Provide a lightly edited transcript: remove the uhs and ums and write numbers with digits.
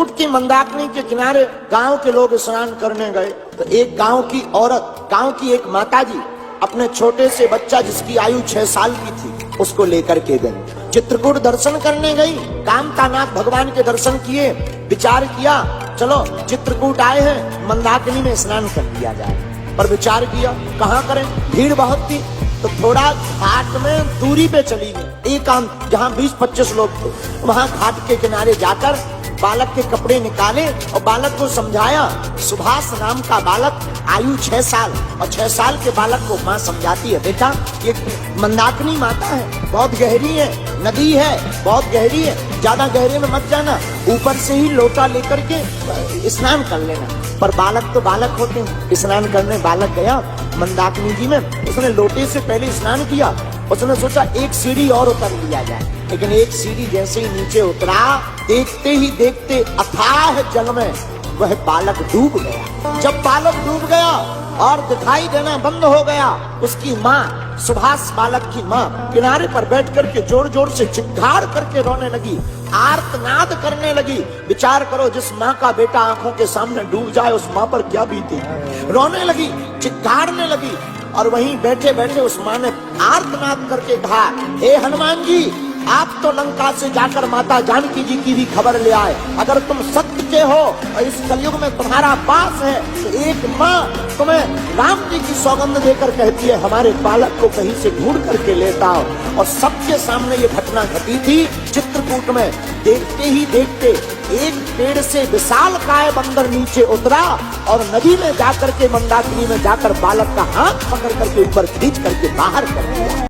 चित्रकूट की मंदाकिनी के किनारे गांव के लोग स्नान करने गए तो एक गांव की औरत, गांव की एक माताजी अपने छोटे से बच्चा जिसकी आयु 6 साल की थी उसको लेकर के गई। चित्रकूट दर्शन करने गई, कामतानाथ भगवान के दर्शन किए, विचार किया चलो चित्रकूट आए हैं मंदाकिनी में स्नान कर लिया जाए। पर विचार किया कहाँ करें, भीड़ बहुत थी तो थोड़ा घाट में दूरी पे चली गई। एक काम जहाँ 20-25 लोग थे वहां घाट के किनारे जाकर बालक के कपड़े निकाले और बालक को समझाया। सुभाष नाम का बालक, आयु 6 साल, और 6 साल के बालक को माँ समझाती है बेटा ये मंदाकिनी माता है, बहुत गहरी है, नदी है बहुत गहरी है, ज्यादा गहरे में मत जाना, ऊपर से ही लोटा लेकर के स्नान कर लेना। पर बालक तो बालक होते हैं, स्नान करने बालक गया मंदाकिनी जी में, उसने लोटे से पहले स्नान किया। उसने सोचा एक सीढ़ी और उतर लिया जाए, लेकिन एक सीढ़ी जैसे ही नीचे उतरा, देखते ही देखते अथाह जल में वह बालक डूब गया। जब बालक डूब गया और दिखाई देना बंद हो गया, उसकी माँ, सुभाष बालक की माँ किनारे पर बैठ करके जोर जोर से चिल्लाकर करके रोने लगी, आर्तनाद करने लगी। विचार करो जिस माँ का बेटा आंखों के सामने डूब जाए उस माँ पर क्या बीती। रोने लगी, चिल्लाने लगी, और वहीं बैठे बैठे उस माँ ने आर्तनाद करके कहा, हे हनुमान जी आप तो लंका से जाकर माता जानकी जी की भी खबर ले आए। अगर तुम सत्य के हो और इस कलयुग में तुम्हारा पास है तो एक माँ तुम्हें राम जी की सौगंध देकर कहती है हमारे बालक को कहीं से ढूंढ करके लेता आओ। और सबके सामने ये घटना घटी थी चित्रकूट में। देखते ही देखते एक पेड़ से विशाल काय बंदर नीचे उतरा और नदी में जाकर के मंदाकिनी में जाकर बालक का हाथ पकड़ करके ऊपर खींच करके बाहर कर दिया।